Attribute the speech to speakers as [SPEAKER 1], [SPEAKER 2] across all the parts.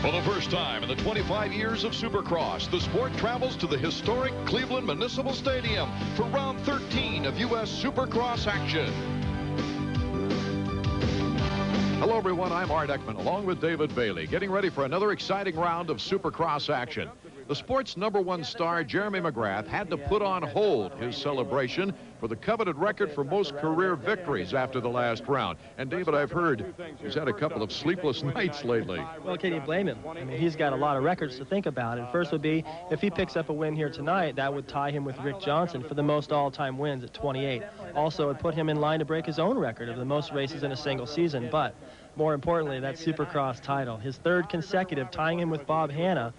[SPEAKER 1] For the first time in the 25 years of Supercross, the sport travels to the historic Cleveland Municipal Stadium for round 13 of U.S. Supercross action. Hello, everyone. I'm Art Ekman, along with David Bailey, getting ready for another exciting round of Supercross action. The sport's #1 star, Jeremy McGrath, had to put on hold his celebration for the coveted record for most career victories after the last round. And, David, I've heard he's had a couple of sleepless nights lately.
[SPEAKER 2] Well, can you blame him? I mean, he's got a lot of records to think about. And first would be, if he picks up a win here tonight, that would tie him with Rick Johnson for the most all-time wins at 28. Also, it would put him in line to break his own record of the most races in a single season. But more importantly, that Supercross title, his third consecutive, tying him with Bob Hanna.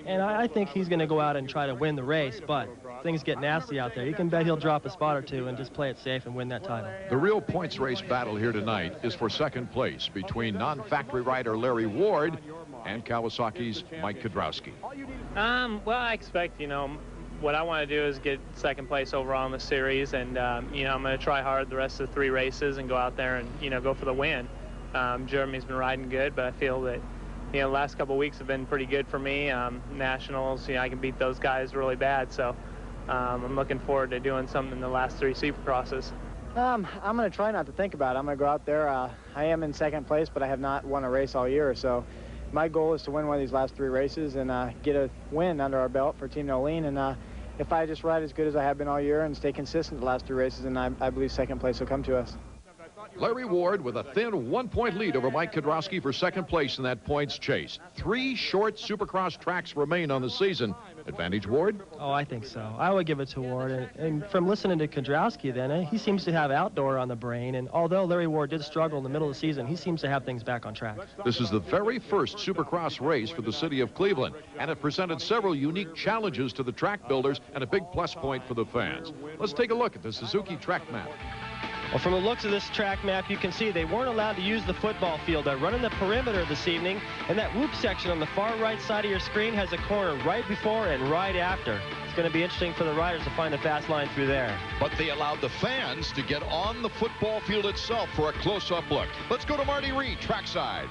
[SPEAKER 2] And I think he's going to go out and try to win the race, but things get nasty out there. You can bet he'll drop a spot or two and just play it safe and win that title.
[SPEAKER 1] The real points race battle here tonight is for second place between non-factory rider Larry Ward and Kawasaki's Mike Kudrowski.
[SPEAKER 3] Well, I expect, what I want to do is get second place overall in the series, and, I'm going to try hard the rest of the 3 races and go out there and, go for the win. Jeremy's been riding good, but I feel that, the last couple of weeks have been pretty good for me. Nationals, I can beat those guys really bad, so I'm looking forward to doing something in the last 3 Supercrosses.
[SPEAKER 4] I'm going to try not to think about it. I'm going to go out there. I am in second place, but I have not won a race all year, so my goal is to win one of these last 3 races and get a win under our belt for Team Nolene. And if I just ride as good as I have been all year and stay consistent the last 3 races, then I believe second place will come to us.
[SPEAKER 1] Larry Ward with a thin 1-point lead over Mike Kudrowski for second place in that points chase. 3 short Supercross tracks remain on the season. Advantage Ward?
[SPEAKER 2] Oh, I think so. I would give it to Ward. And from listening to Kudrowski then, he seems to have outdoor on the brain. And although Larry Ward did struggle in the middle of the season, he seems to have things back on track.
[SPEAKER 1] This is the very first Supercross race for the city of Cleveland, and it presented several unique challenges to the track builders and a big plus point for the fans. Let's take a look at the Suzuki track map.
[SPEAKER 2] Well, from the looks of this track map, you can see they weren't allowed to use the football field. They're running the perimeter this evening, and that whoop section on the far right side of your screen has a corner right before and right after. It's going to be interesting for the riders to find the fast line through there.
[SPEAKER 1] But they allowed the fans to get on the football field itself for a close-up look. Let's go to Marty Reed, trackside.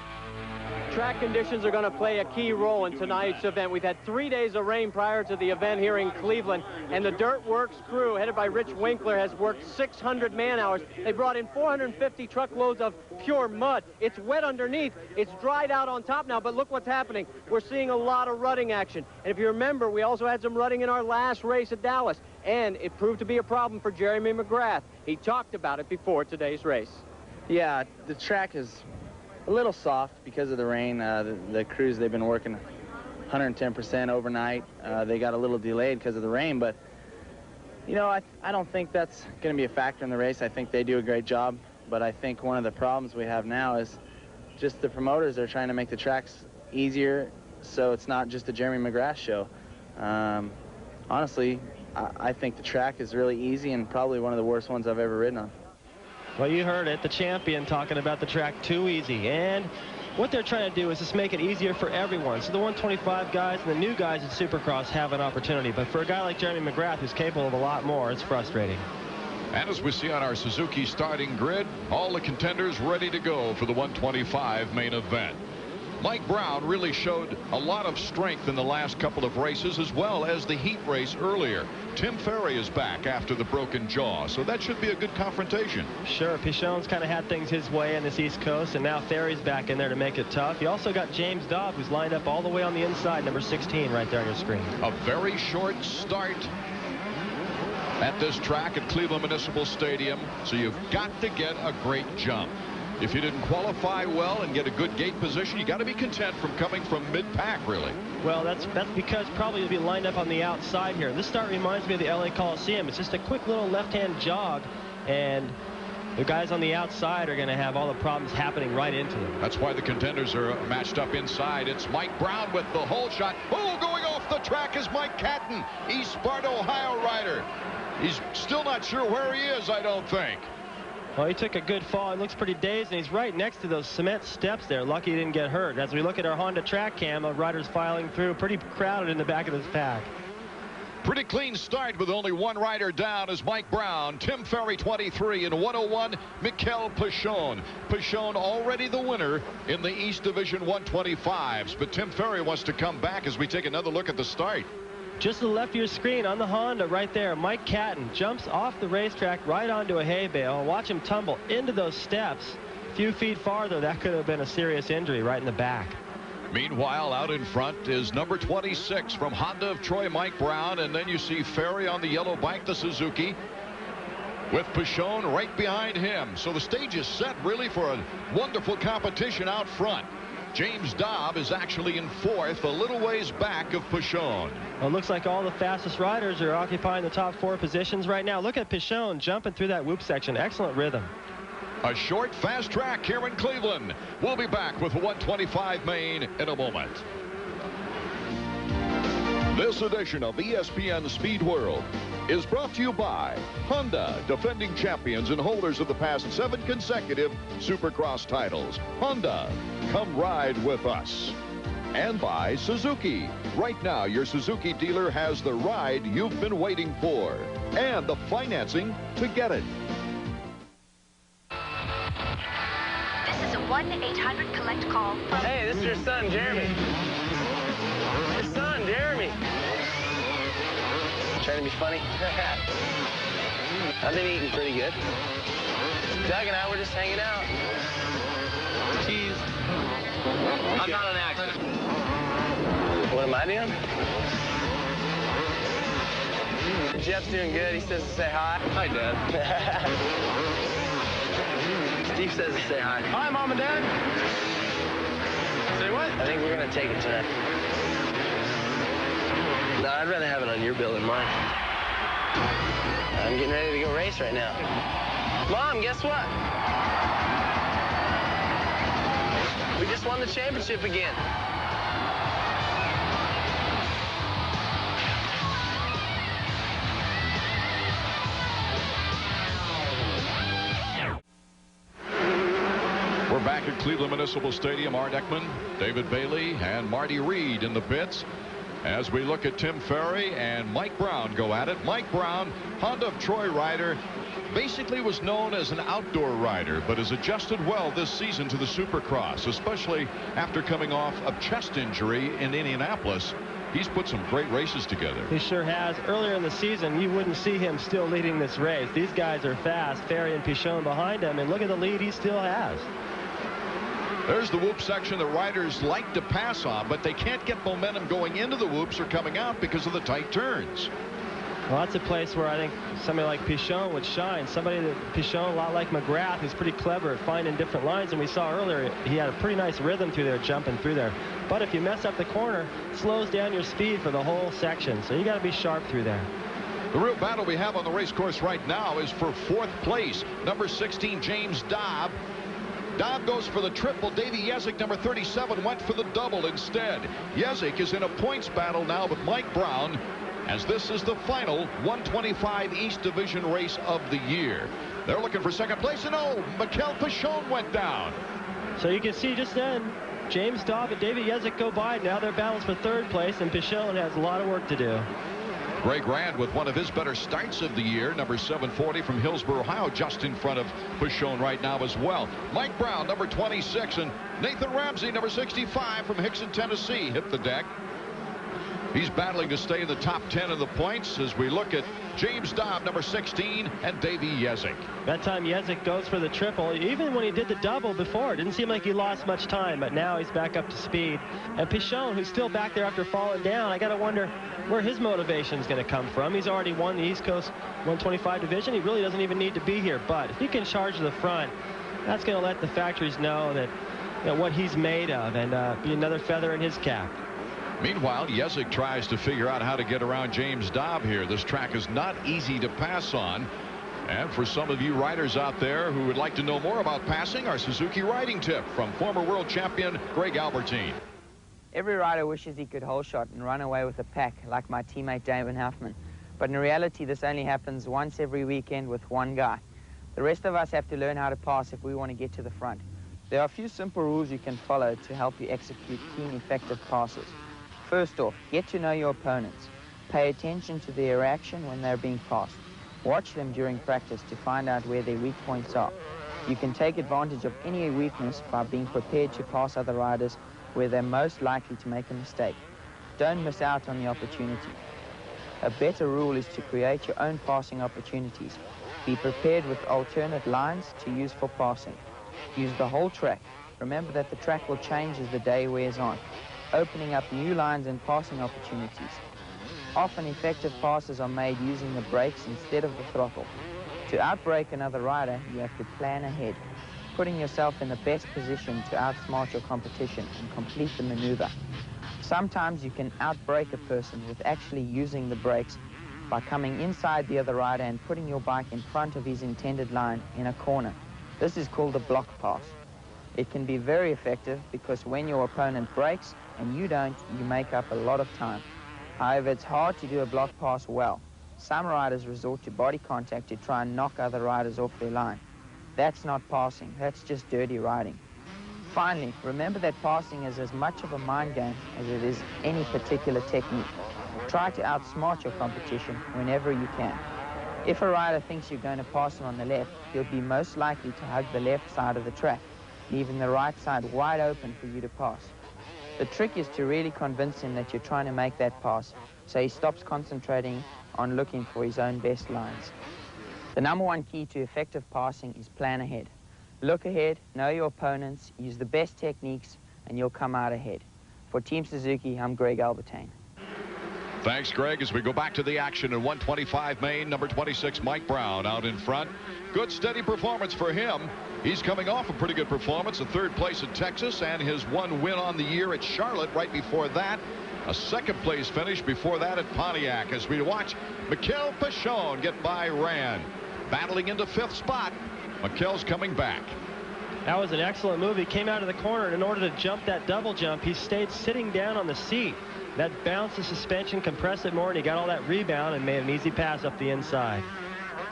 [SPEAKER 5] Track conditions are going to play a key role in tonight's event. We've had 3 days of rain prior to the event here in Cleveland, and the Dirt Works crew, headed by Rich Winkler, has worked 600 man-hours. They brought in 450 truckloads of pure mud. It's wet underneath. It's dried out on top now, but look what's happening. We're seeing a lot of rutting action. And if you remember, we also had some rutting in our last race at Dallas, and it proved to be a problem for Jeremy McGrath. He talked about it before today's race.
[SPEAKER 6] Yeah, the track is a little soft because of the rain. The crews, they've been working 110% overnight. They got a little delayed because of the rain, but I don't think that's going to be a factor in the race. I think they do a great job, but I think one of the problems we have now is just the promoters are trying to make the tracks easier, so it's not just a Jeremy McGrath show. Honestly, I think the track is really easy and probably one of the worst ones I've ever ridden on.
[SPEAKER 2] Well, you heard it, the champion talking about the track too easy. And what they're trying to do is just make it easier for everyone. So the 125 guys and the new guys at Supercross have an opportunity. But for a guy like Jeremy McGrath, who's capable of a lot more, it's frustrating.
[SPEAKER 1] And as we see on our Suzuki starting grid, all the contenders ready to go for the 125 main event. Mike Brown really showed a lot of strength in the last couple of races, as well as the heat race earlier. Tim Ferry is back after the broken jaw, so that should be a good confrontation.
[SPEAKER 2] Sure, Pichon's kind of had things his way in this East Coast, and now Ferry's back in there to make it tough. You also got James Dobb, who's lined up all the way on the inside, number 16 right there on your screen.
[SPEAKER 1] A very short start at this track at Cleveland Municipal Stadium, so you've got to get a great jump. If you didn't qualify well and get a good gate position, you got to be content from coming from mid-pack, really.
[SPEAKER 2] Well, that's because probably you'll be lined up on the outside here. This start reminds me of the LA Coliseum. It's just a quick little left-hand jog, and the guys on the outside are going to have all the problems happening right into them.
[SPEAKER 1] That's why the contenders are matched up inside. It's Mike Brown with the hole shot. Oh, going off the track is Mike Catton, East Sparta, Ohio rider. He's still not sure where he is, I don't think.
[SPEAKER 2] Well, he took a good fall. He looks pretty dazed, and he's right next to those cement steps there. Lucky he didn't get hurt. As we look at our Honda track cam, the riders filing through, pretty crowded in the back of this pack.
[SPEAKER 1] Pretty clean start with only one rider down is Mike Brown. Tim Ferry 23 and 101 Mikel Pichon. Pichon already the winner in the East Division 125s, but Tim Ferry wants to come back as we take another look at the start.
[SPEAKER 2] Just to the left of your screen on the Honda right there, Mike Catton jumps off the racetrack right onto a hay bale. Watch him tumble into those steps. A few feet farther, that could have been a serious injury right in the back.
[SPEAKER 1] Meanwhile, out in front is number 26 from Honda of Troy, Mike Brown, and then you see Ferry on the yellow bike, the Suzuki, with Pichon right behind him. So the stage is set really for a wonderful competition out front. James Dobb is actually in fourth, a little ways back of Pichon.
[SPEAKER 2] Well, it looks like all the fastest riders are occupying the top 4 positions right now. Look at Pichon jumping through that whoop section. Excellent rhythm.
[SPEAKER 1] A short, fast track here in Cleveland. We'll be back with the 125 main in a moment. This edition of ESPN Speed World is brought to you by Honda, defending champions and holders of the past 7 consecutive Supercross titles. Honda, come ride with us. And by Suzuki. Right now, your Suzuki dealer has the ride you've been waiting for and the financing to get it.
[SPEAKER 7] This is a 1-800-COLLECT call.
[SPEAKER 5] Hey, this is your son, Jeremy. Your son, Jeremy. Trying to be funny? I've been eating pretty good. Doug and I were just hanging out. Cheese. I'm not an actor. What am I doing? Jeff's doing good. He says to say hi. Hi, Dad. Steve says to say hi. Hi, Mom and Dad. Say what? I think we're going to take it tonight. No, I'd rather have it on your bill than mine. I'm getting ready to go race right now. Mom, guess what? We just won the championship again.
[SPEAKER 1] We're back at Cleveland Municipal Stadium. Art Ekman, David Bailey, and Marty Reed in the pits as we look at Tim Ferry and Mike Brown go at it. Mike Brown, Honda of Troy rider, basically was known as an outdoor rider, but has adjusted well this season to the Supercross, especially after coming off a chest injury in Indianapolis. He's put some great races together.
[SPEAKER 2] He sure has. Earlier in the season, you wouldn't see him still leading this race. These guys are fast. Ferry and Pichon behind him, and look at the lead he still has.
[SPEAKER 1] There's the whoop section that riders like to pass on, but they can't get momentum going into the whoops or coming out because of the tight turns.
[SPEAKER 2] Well, that's a place where I think somebody like Pichon would shine. Somebody that Pichon, a lot like McGrath, who's pretty clever at finding different lines. And we saw earlier, he had a pretty nice rhythm through there, jumping through there. But if you mess up the corner, it slows down your speed for the whole section. So you got to be sharp through there.
[SPEAKER 1] The real battle we have on the race course right now is for 4th place. Number 16, James Dobb. Dobb goes for the triple. Davey Yezik, number 37, went for the double instead. Yezik is in a points battle now with Mike Brown, as this is the final 125 East Division race of the year. They're looking for 2nd place, and oh, Mikel Pichon went down.
[SPEAKER 2] So you can see just then, James Dobb and Davey Yezik go by. Now they're balanced for 3rd place, and Pichon has a lot of work to do.
[SPEAKER 1] Greg Rand with one of his better starts of the year, number 740 from Hillsborough, Ohio, just in front of Pichon right now as well. Mike Brown, number 26, and Nathan Ramsey, number 65 from Hickson, Tennessee, hit the deck. He's battling to stay in the top 10 of the points as we look at James Dobb, number 16, and Davey Yezik.
[SPEAKER 2] That time Yezik goes for the triple. Even when he did the double before, it didn't seem like he lost much time, but now he's back up to speed. And Pichon, who's still back there after falling down, I got to wonder where his motivation is going to come from. He's already won the East Coast 125 division. He really doesn't even need to be here, but if he can charge to the front, that's going to let the factories know that, you know, what he's made of, and be another feather in his cap.
[SPEAKER 1] Meanwhile, Yezik tries to figure out how to get around James Dobb here. This track is not easy to pass on. And for some of you riders out there who would like to know more about passing, our Suzuki riding tip from former world champion Greg Albertine.
[SPEAKER 8] Every rider wishes he could hole shot and run away with a pack like my teammate Damon Hoffman. But in reality, this only happens once every weekend with one guy. The rest of us have to learn how to pass if we want to get to the front. There are a few simple rules you can follow to help you execute clean, effective passes. First off, get to know your opponents. Pay attention to their reaction when they're being passed. Watch them during practice to find out where their weak points are. You can take advantage of any weakness by being prepared to pass other riders where they're most likely to make a mistake. Don't miss out on the opportunity. A better rule is to create your own passing opportunities. Be prepared with alternate lines to use for passing. Use the whole track. Remember that the track will change as the day wears on, opening up new lines and passing opportunities. Often effective passes are made using the brakes instead of the throttle. To outbrake another rider, you have to plan ahead, putting yourself in the best position to outsmart your competition and complete the maneuver. Sometimes you can outbrake a person with actually using the brakes by coming inside the other rider and putting your bike in front of his intended line in a corner. This is called a block pass. It can be very effective because when your opponent brakes and you don't, you make up a lot of time. However, it's hard to do a block pass well. Some riders resort to body contact to try and knock other riders off their line. That's not passing, that's just dirty riding. Finally, remember that passing is as much of a mind game as it is any particular technique. Try to outsmart your competition whenever you can. If a rider thinks you're going to pass him on the left, he'll be most likely to hug the left side of the track, leaving the right side wide open for you to pass. The trick is to really convince him that you're trying to make that pass, so he stops concentrating on looking for his own best lines. The number one key to effective passing is plan ahead. Look ahead, know your opponents, use the best techniques, and you'll come out ahead. For Team Suzuki, I'm Greg Albertine.
[SPEAKER 1] Thanks, Greg. As we go back to the action in 125 main, number 26, Mike Brown out in front. Good, steady performance for him. He's coming off a pretty good performance, a third place at Texas, and his one win on the year at Charlotte. Right before that, a second place finish before that at Pontiac. As we watch Mikel Pichon get by Rand. Battling into fifth spot. Mikel's coming back.
[SPEAKER 2] That was an excellent move. He came out of the corner, and in order to jump that double jump, he stayed sitting down on the seat. That bounced the suspension, compressed it more, and he got all that rebound and made an easy pass up the inside.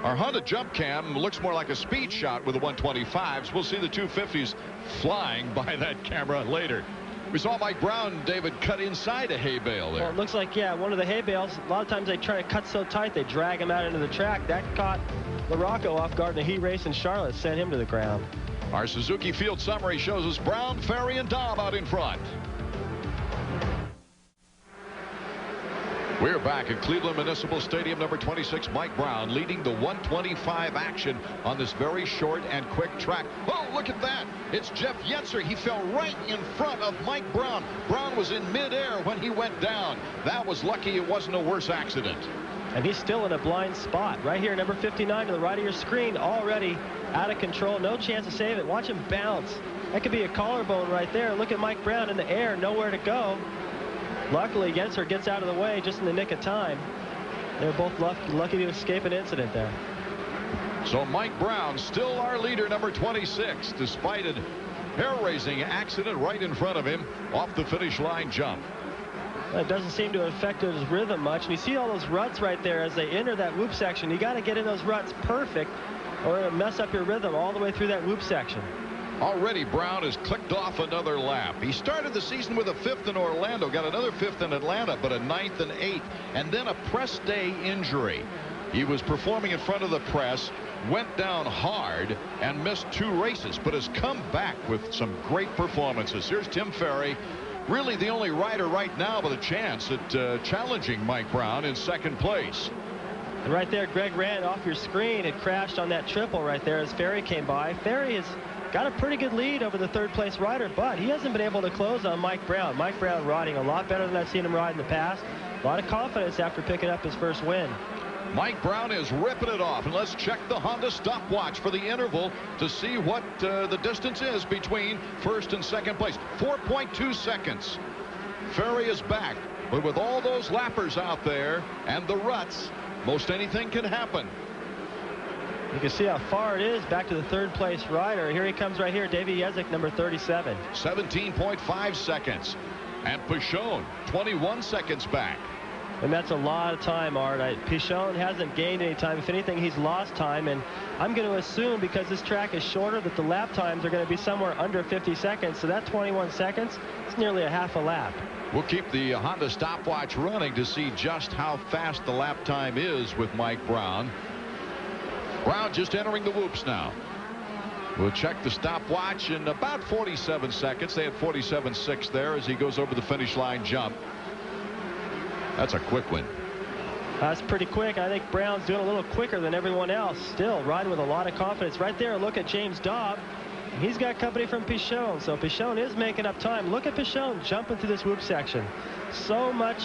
[SPEAKER 1] Our Honda jump cam looks more like a speed shot with the 125s. We'll see the 250s flying by that camera later. We saw Mike Brown, David, cut inside a hay bale there.
[SPEAKER 2] Well, it looks like, yeah, one of the hay bales. A lot of times they try to cut so tight they drag him out into the track. That caught LaRocco off guard in a heat race in Charlotte, sent him to the ground.
[SPEAKER 1] Our Suzuki field summary shows us Brown, Ferry, and Dahm out in front. We're back at Cleveland Municipal Stadium. Number 26, Mike Brown, leading the 125 action on this very short and quick track. Oh, look at that. It's Jeff Yetzer. He fell right in front of Mike Brown. Brown was in midair when he went down. That was lucky it wasn't a worse accident.
[SPEAKER 2] And he's still in a blind spot. Right here, number 59 to the right of your screen, already out of control. No chance to save it. Watch him bounce. That could be a collarbone right there. Look at Mike Brown in the air, nowhere to go. Luckily, Yetzer gets out of the way just in the nick of time. They're both lucky to escape an incident there.
[SPEAKER 1] So Mike Brown, still our leader, number 26, despite a hair-raising accident right in front of him off the finish line jump.
[SPEAKER 2] It doesn't seem to affect his rhythm much. And you see all those ruts right there as they enter that whoop section. You got to get in those ruts perfect or it'll mess up your rhythm all the way through that whoop section.
[SPEAKER 1] Already Brown has clicked off another lap. He started the season with a 5th in Orlando, got another 5th in Atlanta, but a 9th and 8th, and then a press day injury. He was performing in front of the press, went down hard, and missed 2 races, but has come back with some great performances. Here's Tim Ferry, really the only rider right now with a chance at challenging Mike Brown in 2nd place.
[SPEAKER 2] And right there, Greg Rand off your screen had crashed on that triple right there as Ferry came by. Ferry has got a pretty good lead over the 3rd place rider, but he hasn't been able to close on Mike Brown. Mike Brown riding a lot better than I've seen him ride in the past. A lot of confidence after picking up his first win.
[SPEAKER 1] Mike Brown is ripping it off, and let's check the Honda stopwatch for the interval to see what the distance is between 1st and 2nd place. 4.2 seconds. Ferry is back, but with all those lappers out there and the ruts, most anything can happen.
[SPEAKER 2] You can see how far it is back to the 3rd place rider. Here he comes right here, Davey Jezik, number 37.
[SPEAKER 1] 17.5 seconds. And Pichon, 21 seconds back.
[SPEAKER 2] And that's a lot of time, Art. Pichon hasn't gained any time. If anything, he's lost time. And I'm going to assume, because this track is shorter, that the lap times are going to be somewhere under 50 seconds. So that 21 seconds is nearly a half a lap.
[SPEAKER 1] We'll keep the Honda stopwatch running to see just how fast the lap time is with Mike Brown. Brown just entering the whoops now. We'll check the stopwatch in about 47 seconds. They had 47.6 there as he goes over the finish line jump. That's a quick win.
[SPEAKER 2] That's pretty quick. I think Brown's doing a little quicker than everyone else. Still riding with a lot of confidence. Right there, look at James Dobb. He's got company from Pichon, so Pichon is making up time. Look at Pichon jumping through this whoop section. So much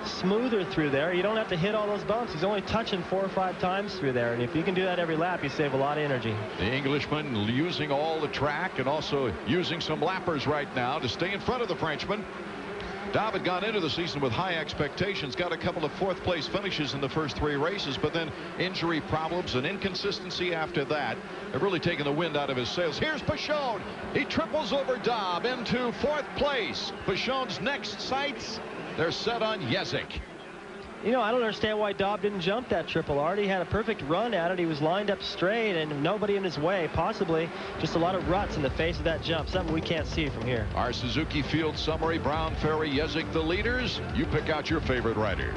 [SPEAKER 2] smoother through there. You don't have to hit all those bumps. He's only touching 4 or 5 times through there, and if you can do that every lap, you save a lot of energy.
[SPEAKER 1] The Englishman using all the track and also using some lappers right now to stay in front of the Frenchman. Dobb had gone into the season with high expectations, got a couple of 4th place finishes in the first 3 races, but then injury problems and inconsistency after that have really taken the wind out of his sails. Here's Pichon. He triples over Dobb into 4th place. Pichon's next sights, they're set on Jezik.
[SPEAKER 2] You know, I don't understand why Dobb didn't jump that triple. Already had a perfect run at it. He was lined up straight and nobody in his way. Possibly just a lot of ruts in the face of that jump, something we can't see from here.
[SPEAKER 1] Our Suzuki Field summary: Brown, Ferry, Jezik, the leaders. You pick out your favorite rider.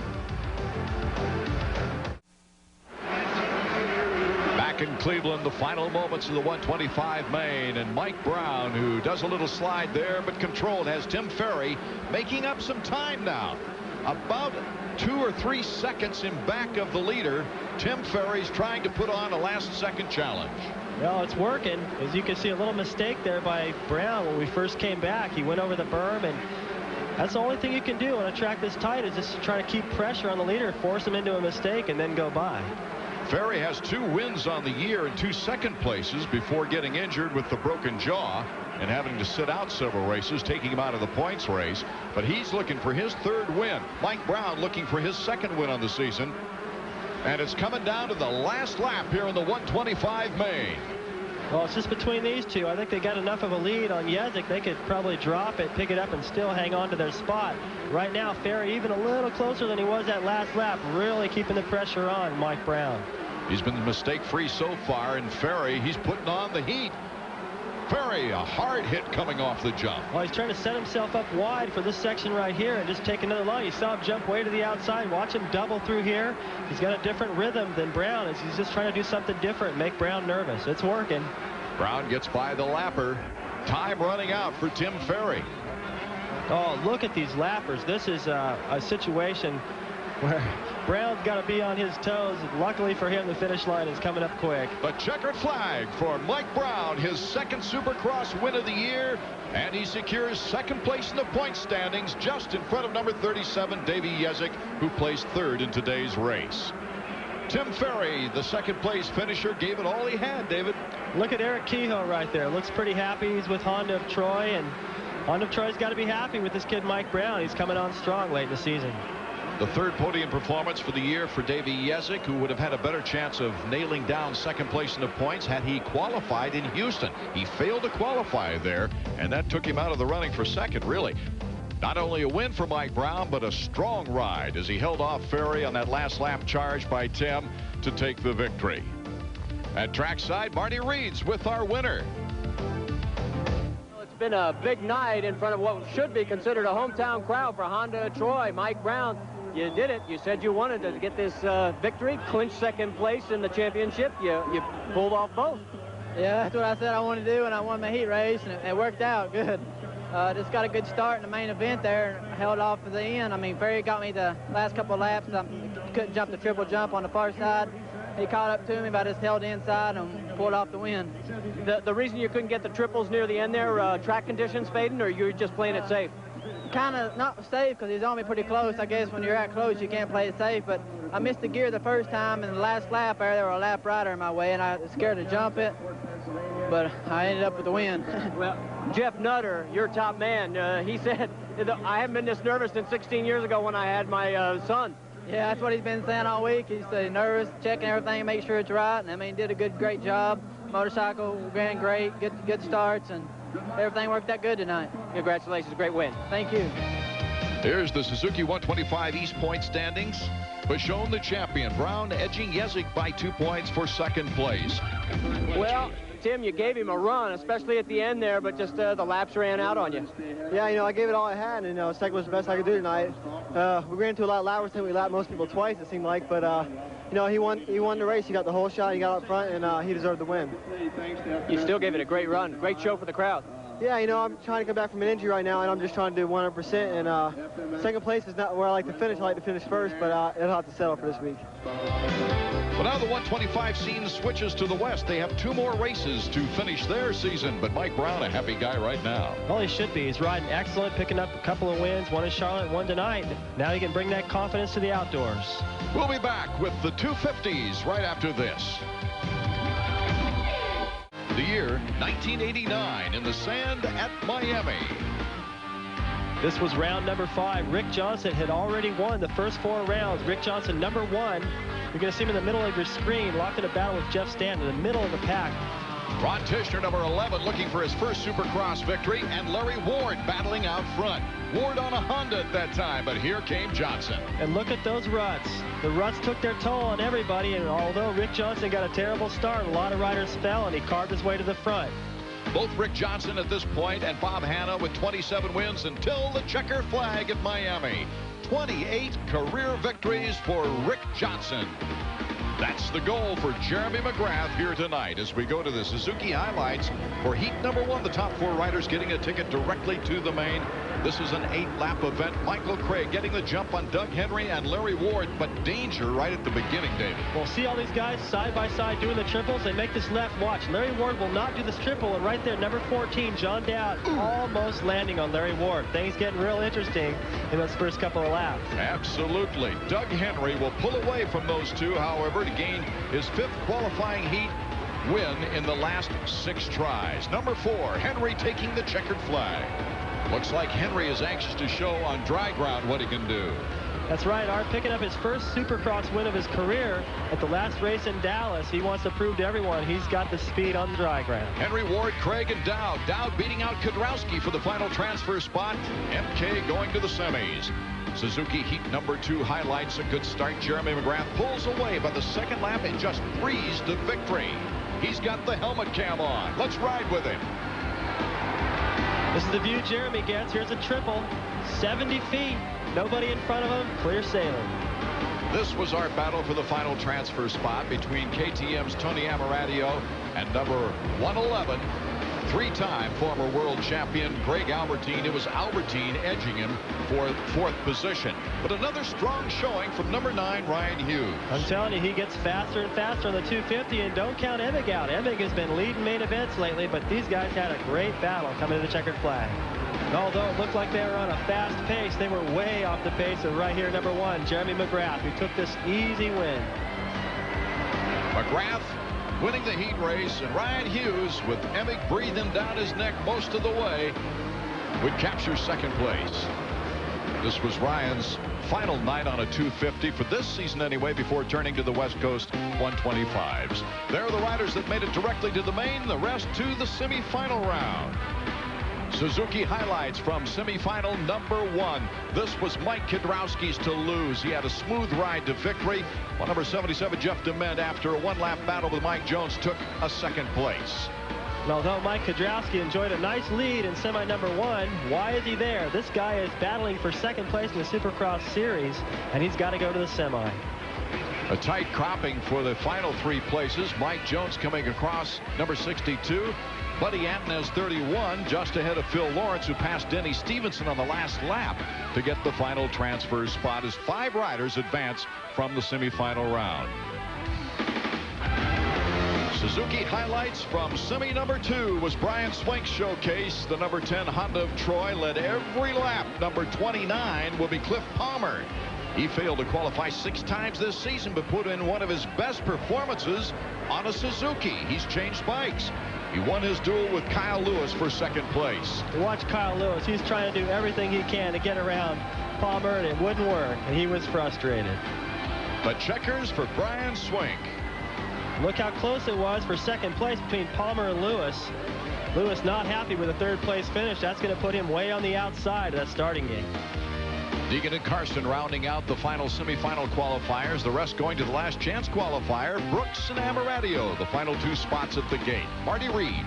[SPEAKER 1] Back in Cleveland, the final moments of the 125 main, and Mike Brown, who does a little slide there but controlled, has Tim Ferry making up some time now. About 2 or 3 seconds in back of the leader. Tim Ferry's trying to put on a last-second challenge.
[SPEAKER 2] Well, it's working. As you can see, a little mistake there by Brown when we first came back. He went over the berm, and that's the only thing you can do on a track this tight, is just try to keep pressure on the leader, force him into a mistake, and then go by.
[SPEAKER 1] Ferry has 2 wins on the year and 2 second places before getting injured with the broken jaw and having to sit out several races, taking him out of the points race. But he's looking for his 3rd win. Mike Brown looking for his 2nd win on the season. And it's coming down to the last lap here in the 125 main.
[SPEAKER 2] Well, it's just between these two. I think they got enough of a lead on Jezik. They could probably drop it, pick it up, and still hang on to their spot. Right now, Ferry even a little closer than he was that last lap, really keeping the pressure on Mike Brown.
[SPEAKER 1] He's been mistake-free so far, and Ferry, he's putting on the heat. Ferry, a hard hit coming off the jump.
[SPEAKER 2] Well, he's trying to set himself up wide for this section right here and just take another line. You saw him jump way to the outside. Watch him double through here. He's got a different rhythm than Brown. He's just trying to do something different, make Brown nervous. It's working.
[SPEAKER 1] Brown gets by the lapper. Time running out for Tim Ferry.
[SPEAKER 2] Oh, look at these lappers. This is a situation where Brown's got to be on his toes. Luckily for him, the finish line is coming up quick.
[SPEAKER 1] The checkered flag for Mike Brown, his 2nd Supercross win of the year, and he secures 2nd place in the point standings, just in front of number 37, Davey Jezik, who placed 3rd in today's race. Tim Ferry, the 2nd place finisher, gave it all he had, David.
[SPEAKER 2] Look at Eric Kehoe right there. Looks pretty happy. He's with Honda of Troy, and Honda of Troy's got to be happy with this kid Mike Brown. He's coming on strong late in the season.
[SPEAKER 1] The 3rd podium performance for the year for Davey Jezik, who would have had a better chance of nailing down 2nd place in the points had he qualified in Houston. He failed to qualify there, and that took him out of the running for 2nd, really. Not only a win for Mike Brown, but a strong ride as he held off Ferry on that last lap charge by Tim to take the victory. At trackside, Marty Reeds with our winner.
[SPEAKER 5] It's been a big night in front of what should be considered a hometown crowd for Honda of Troy. Mike Brown, you did it. You said you wanted to get this victory, clinch 2nd place in the championship. You pulled off both.
[SPEAKER 9] Yeah, that's what I said I wanted to do, and I won my heat race, and it worked out good. Just got a good start in the main event there and held off to the end. I mean, Ferry got me the last couple of laps. I couldn't jump the triple jump on the far side. He caught up to me, but I just held inside and pulled off the win.
[SPEAKER 5] The reason you couldn't get the triples near the end there, track conditions fading, or you were just playing it safe?
[SPEAKER 9] Kind of not safe because he's on me pretty close. I guess when you're that close, you can't play it safe. But I missed the gear the first time, and the last lap there were a lap rider in my way, and I was scared to jump it. But I ended up with the win.
[SPEAKER 5] Well, Jeff Nutter, your top man, he said, I haven't been this nervous since 16 years ago when I had my son.
[SPEAKER 9] Yeah, that's what he's been saying all week. He's nervous, checking everything, make sure it's right. And I mean, did a great job. Motorcycle ran great, good starts, and everything worked out good tonight.
[SPEAKER 5] Congratulations, great win.
[SPEAKER 9] Thank you.
[SPEAKER 1] Here's the Suzuki 125 East Point standings. Bichon the champion. Brown edging Yezik by 2 points for second place.
[SPEAKER 5] Well, Tim, you gave him a run, especially at the end there, but just the laps ran out on you.
[SPEAKER 10] Yeah, I gave it all I had, and second was the best I could do tonight. We ran into a lot of lappers, and we lapped most people twice, it seemed like, but he won the race. He got the whole shot. He got up front, and he deserved the win.
[SPEAKER 5] You still gave it a great run. Great show for the crowd.
[SPEAKER 10] Yeah, I'm trying to come back from an injury right now, and I'm just trying to do 100%. And second place is not where I like to finish. I like to finish first, but it'll have to settle for this week.
[SPEAKER 1] Well, now the 125 scene switches to the west. They have 2 more races to finish their season, but Mike Brown, a happy guy right now.
[SPEAKER 2] Well, he should be. He's riding excellent, picking up a couple of wins, one in Charlotte, one tonight. Now he can bring that confidence to the outdoors.
[SPEAKER 1] We'll be back with the 250s right after this. The year 1989 in the sand at Miami.
[SPEAKER 2] This was round number 5. Rick Johnson had already won the first 4 rounds. Rick Johnson, number 1. You're going to see him in the middle of your screen, locked in a battle with Jeff Stanton in the middle of the pack.
[SPEAKER 1] Ron Tishner, number 11, looking for his first Supercross victory, and Larry Ward battling out front. Ward on a Honda at that time, but here came Johnson.
[SPEAKER 2] And look at those ruts. The ruts took their toll on everybody, and although Rick Johnson got a terrible start, a lot of riders fell, and he carved his way to the front.
[SPEAKER 1] Both Rick Johnson at this point and Bob Hanna with 27 wins until the checker flag at Miami. 28 career victories for Rick Johnson. That's the goal for Jeremy McGrath here tonight as we go to the Suzuki highlights for heat number 1. The top 4 riders getting a ticket directly to the main. This is an 8-lap event. Michael Craig getting the jump on Doug Henry and Larry Ward, but danger right at the beginning, David.
[SPEAKER 2] We'll see all these guys side by side doing the triples. They make this left. Watch, Larry Ward will not do this triple, and right there, number 14, John Dowd, almost landing on Larry Ward. Things getting real interesting in those first couple of laps.
[SPEAKER 1] Absolutely. Doug Henry will pull away from those 2, however, to gain his 5th qualifying heat win in the last 6 tries. Number 4, Henry taking the checkered flag. Looks like Henry is anxious to show on dry ground what he can do.
[SPEAKER 2] That's right, Art picking up his first Supercross win of his career at the last race in Dallas. He wants to prove to everyone he's got the speed on the dry ground.
[SPEAKER 1] Henry, Ward, Craig, and Dowd. Dowd beating out Kudrowski for the final transfer spot. MK going to the semis. Suzuki heat number 2 highlights a good start. Jeremy McGrath pulls away by the second lap and just breezed to victory. He's got the helmet cam on. Let's ride with him.
[SPEAKER 2] This is the view Jeremy gets. Here's a triple. 70 feet. Nobody in front of him. Clear sailing.
[SPEAKER 1] This was our battle for the final transfer spot between KTM's Tony Amaradio and number 111, 3-time former world champion Greg Albertine. It was Albertine edging him for 4th position. But another strong showing from number 9, Ryan Hughes.
[SPEAKER 2] I'm telling you, he gets faster and faster on the 250, and don't count Emig out. Emig has been leading main events lately, but these guys had a great battle coming to the checkered flag. And although it looked like they were on a fast pace, they were way off the pace of right here, number 1, Jeremy McGrath, who took this easy win.
[SPEAKER 1] McGrath winning the heat race, and Ryan Hughes, with Emig breathing down his neck most of the way, would capture 2nd place. This was Ryan's final night on a 250 for this season anyway, before turning to the West Coast 125s. There are the riders that made it directly to the main, the rest to the semifinal round. Suzuki highlights from semifinal number 1. This was Mike Kudrowski's to lose. He had a smooth ride to victory, while number 77 Jeff Dement, after a 1-lap battle with Mike Jones, took a 2nd place.
[SPEAKER 2] And although Mike Kudrowski enjoyed a nice lead in semi number 1, why is he there? This guy is battling for 2nd place in the Supercross series, and he's got to go to the semi.
[SPEAKER 1] A tight cropping for the final 3 places. Mike Jones coming across, number 62. Buddy Antonez 31, just ahead of Phil Lawrence, who passed Denny Stevenson on the last lap to get the final transfer spot as 5 riders advance from the semifinal round. Suzuki highlights from semi number 2 was Brian Swank's showcase. The number 10 Honda of Troy led every lap. Number 29 will be Cliff Palmer. He failed to qualify 6 times this season, but put in one of his best performances on a Suzuki. He's changed bikes. He won his duel with Kyle Lewis for 2nd place.
[SPEAKER 2] Watch Kyle Lewis. He's trying to do everything he can to get around Palmer, and it wouldn't work, and he was frustrated.
[SPEAKER 1] But checkers for Brian Swank.
[SPEAKER 2] Look how close it was for 2nd place between Palmer and Lewis. Lewis not happy with a 3rd place finish. That's going to put him way on the outside of that starting gate.
[SPEAKER 1] Deegan and Carson rounding out the final semifinal qualifiers. The rest going to the last chance qualifier. Brooks and Amaratio, the final 2 spots at the gate. Marty Reed.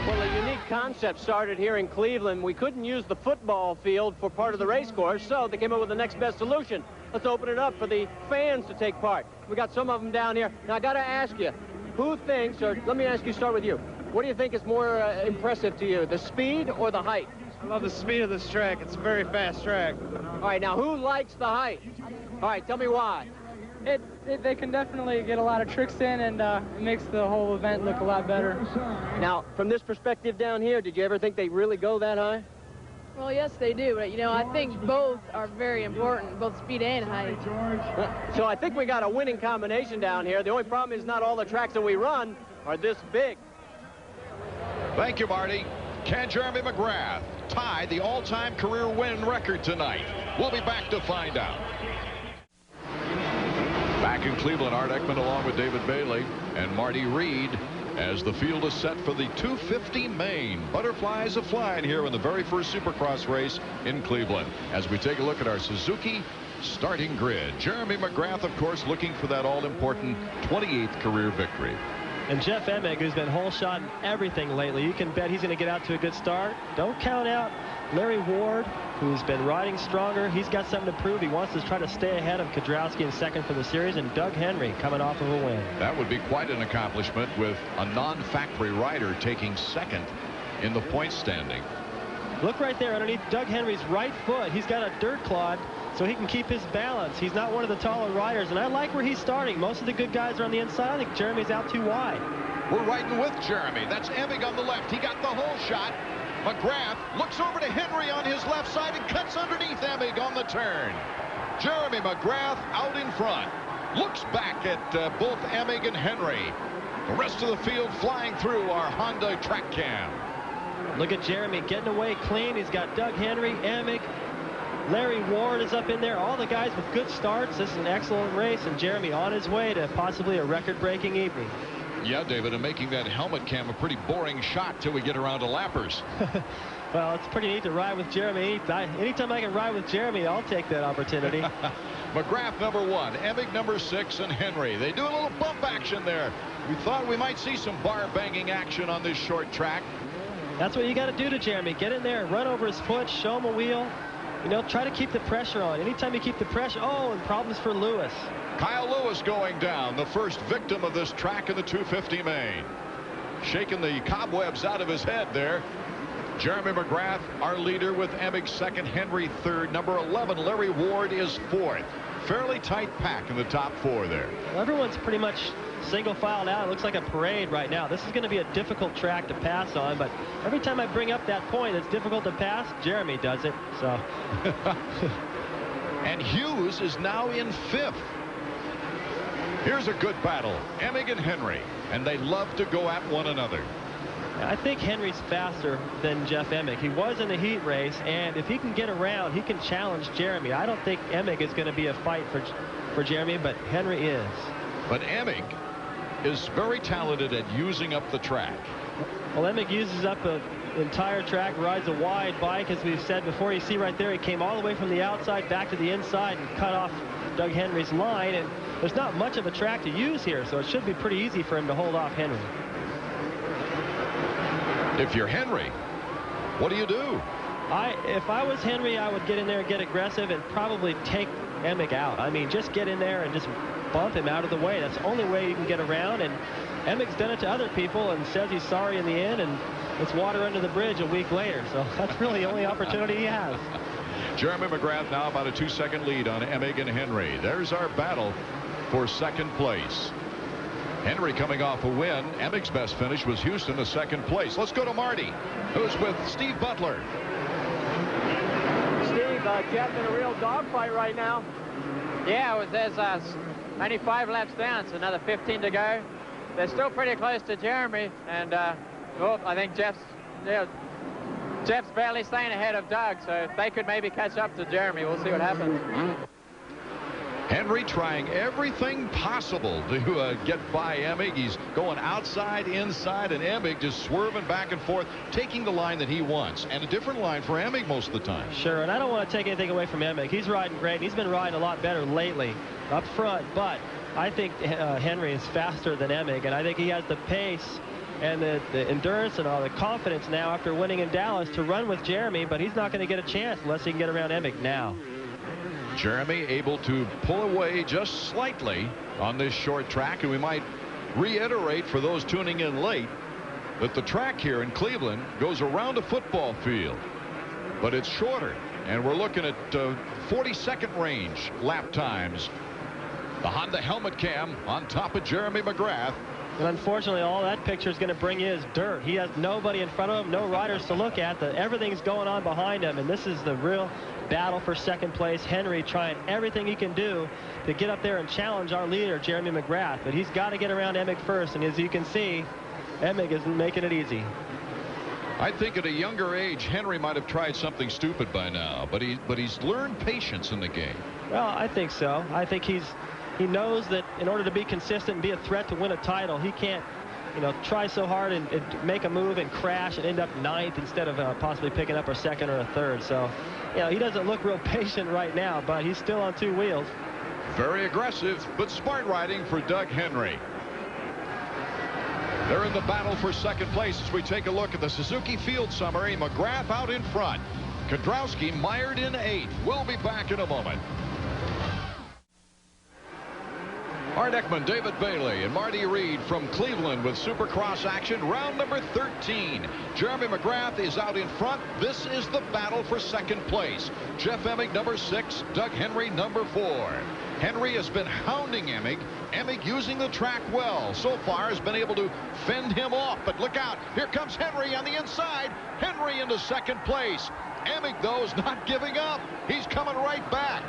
[SPEAKER 5] Well, a unique concept started here in Cleveland. We couldn't use the football field for part of the race course, so they came up with the next best solution. Let's open it up for the fans to take part. We got some of them down here. Now, I got to ask you, who thinks, or let me ask you, start with you. What do you think is more impressive to you, the speed or the height?
[SPEAKER 11] I love the speed of this track. It's a very fast track.
[SPEAKER 5] All right, now, who likes the height? All right, tell me why.
[SPEAKER 12] They can definitely get a lot of tricks in, and it makes the whole event look a lot better.
[SPEAKER 5] Now, from this perspective down here, did you ever think they really go that high?
[SPEAKER 12] Well, yes, they do. But, you know, I think both are very important, both speed and height.
[SPEAKER 5] So I think we got a winning combination down here. The only problem is not all the tracks that we run are this big.
[SPEAKER 1] Thank you, Marty. Can Jeremy McGrath tie the all-time career win record tonight? We'll be back to find out. Back in Cleveland, Art Ekman along with David Bailey and Marty Reed as the field is set for the 250 main. Butterflies are flying here in the very first Supercross race in Cleveland. As we take a look at our Suzuki starting grid. Jeremy McGrath, of course, looking for that all-important 28th career victory.
[SPEAKER 2] And Jeff Emig, who's been whole shot in everything lately, you can bet he's going to get out to a good start. Don't count out Larry Ward, who's been riding stronger. He's got something to prove. He wants to try to stay ahead of Kudrowski in second for the series, and Doug Henry coming off of a win.
[SPEAKER 1] That would be quite an accomplishment with a non-factory rider taking second in the point standing.
[SPEAKER 2] Look right there underneath Doug Henry's right foot. He's got a dirt clod, so he can keep his balance. He's not one of the taller riders, and I like where he's starting. Most of the good guys are on the inside. I think Jeremy's out too wide.
[SPEAKER 1] We're riding with Jeremy. That's Emig on the left. He got the whole shot. McGrath looks over to Henry on his left side and cuts underneath Emig on the turn. Jeremy McGrath out in front. Looks back at both Emig and Henry. The rest of the field flying through our Honda track cam.
[SPEAKER 2] Look at Jeremy getting away clean. He's got Doug Henry, Emig, Larry Ward is up in there. All the guys with good starts. This is an excellent race, and Jeremy on his way to possibly a record-breaking evening.
[SPEAKER 1] Yeah, David, and making that helmet cam a pretty boring shot till we get around to lappers.
[SPEAKER 2] Well, it's pretty neat to ride with Jeremy. Anytime I can ride with Jeremy, I'll take that opportunity.
[SPEAKER 1] McGrath number 1, Emig number 6, and Henry. They do a little bump action there. We thought we might see some bar banging action on this short track.
[SPEAKER 2] That's what you got to do to Jeremy. Get in there, run over his foot, show him a wheel. You know, try to keep the pressure on. Anytime you keep the pressure, and problems for Lewis.
[SPEAKER 1] Kyle Lewis going down, the first victim of this track in the 250 main. Shaking the cobwebs out of his head there. Jeremy McGrath, our leader, with Emig second, Henry third. Number 11, Larry Ward, is fourth. Fairly tight pack in the top 4 there.
[SPEAKER 2] Well, everyone's pretty much single filed out. It looks like a parade right now. This is going to be a difficult track to pass on, but every time I bring up that point it's difficult to pass, Jeremy does it. So
[SPEAKER 1] and Hughes is now in 5th. Here's a good battle, Emig and Henry, and they love to go at one another.
[SPEAKER 2] I think Henry's faster than Jeff Emig. He was in the heat race, and if he can get around, he can challenge Jeremy. I don't think Emig is going to be a fight for Jeremy, but Henry is.
[SPEAKER 1] But Emig is very talented at using up the track.
[SPEAKER 2] Well, Emig uses up an entire track, rides a wide bike, as we've said before. You see right there, he came all the way from the outside back to the inside and cut off Doug Henry's line, and there's not much of a track to use here, so it should be pretty easy for him to hold off Henry.
[SPEAKER 1] If you're Henry, what do you do?
[SPEAKER 2] If I was Henry, I would get in there and get aggressive and probably take Emig out. I mean, just get in there and just bump him out of the way. That's the only way you can get around, and Emig's done it to other people and says he's sorry in the end, and it's water under the bridge a week later, so that's really the only opportunity he has.
[SPEAKER 1] Jeremy McGrath now about a 2-second lead on Emig and Henry. There's our battle for second place. Henry coming off a win. Emig's best finish was Houston, a second place. Let's go to Marty, who's with Steve Butler.
[SPEAKER 5] Steve, Jeff in a real dogfight right now.
[SPEAKER 13] Yeah, there's only 5 laps down, so another 15 to go. They're still pretty close to Jeremy, and I think Jeff's barely staying ahead of Doug, so they could maybe catch up to Jeremy. We'll see what happens.
[SPEAKER 1] Henry trying everything possible to get by Emig. He's going outside, inside, and Emig just swerving back and forth, taking the line that he wants. And a different line for Emig most of the time.
[SPEAKER 2] Sure, and I don't want to take anything away from Emig. He's riding great, and he's been riding a lot better lately up front. But I think Henry is faster than Emig, and I think he has the pace and the endurance and all the confidence now after winning in Dallas to run with Jeremy, but he's not going to get a chance unless he can get around Emig now.
[SPEAKER 1] Jeremy able to pull away just slightly on this short track, and we might reiterate for those tuning in late that the track here in Cleveland goes around a football field, but it's shorter, and we're looking at 40-second range lap times. The Honda helmet cam on top of Jeremy McGrath.
[SPEAKER 2] And unfortunately, all that picture is going to bring you is dirt. He has nobody in front of him, no riders to look at. Everything's going on behind him, and this is the real battle for second place. Henry trying everything he can do to get up there and challenge our leader, Jeremy McGrath. But he's got to get around Emig first, and as you can see, Emig isn't making it easy.
[SPEAKER 1] I think at a younger age, Henry might have tried something stupid by now, but he's learned patience in the game.
[SPEAKER 2] Well, I think so. I think he knows that in order to be consistent and be a threat to win a title, he can't, try so hard and make a move and crash and end up ninth instead of possibly picking up a second or a third. So, he doesn't look real patient right now, but he's still on two wheels.
[SPEAKER 1] Very aggressive, but smart riding for Doug Henry. They're in the battle for second place as we take a look at the Suzuki Field Summary. McGrath out in front. Kudrowski mired in 8th. We'll be back in a moment. Art Ekman, David Bailey, and Marty Reed from Cleveland with Supercross action. Round number 13. Jeremy McGrath is out in front. This is the battle for second place. Jeff Emig, number 6. Doug Henry, number 4. Henry has been hounding Emig. Emig using the track well. So far has been able to fend him off. But look out. Here comes Henry on the inside. Henry into second place. Emig, though, is not giving up. He's coming right back.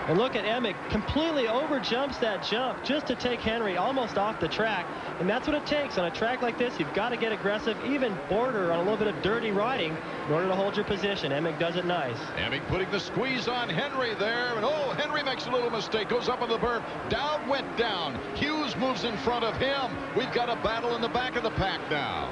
[SPEAKER 2] And look at Emig, completely overjumps that jump just to take Henry almost off the track. And that's what it takes on a track like this. You've got to get aggressive, even border on a little bit of dirty riding in order to hold your position. Emig does it nice.
[SPEAKER 1] Emig putting the squeeze on Henry there. And oh, Henry makes a little mistake. Goes up on the berm. Dowd went down. Hughes moves in front of him. We've got a battle in the back of the pack now.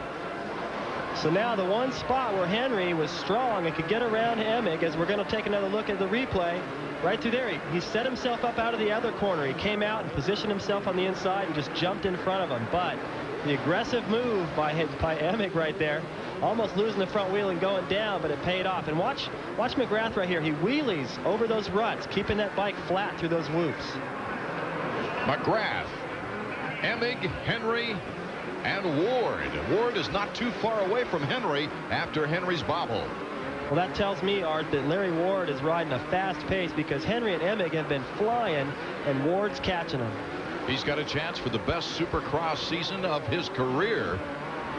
[SPEAKER 2] So now the one spot where Henry was strong and could get around Emig, as we're going to take another look at the replay, right through there, he set himself up out of the other corner. He came out and positioned himself on the inside and just jumped in front of him. But the aggressive move by Emig right there, almost losing the front wheel and going down, but it paid off. And watch McGrath right here. He wheelies over those ruts, keeping that bike flat through those whoops.
[SPEAKER 1] McGrath, Emig, Henry, and Ward. Ward is not too far away from Henry after Henry's bobble.
[SPEAKER 2] Well, that tells me, Art, that Larry Ward is riding a fast pace because Henry and Emig have been flying, and Ward's catching them.
[SPEAKER 1] He's got a chance for the best Supercross season of his career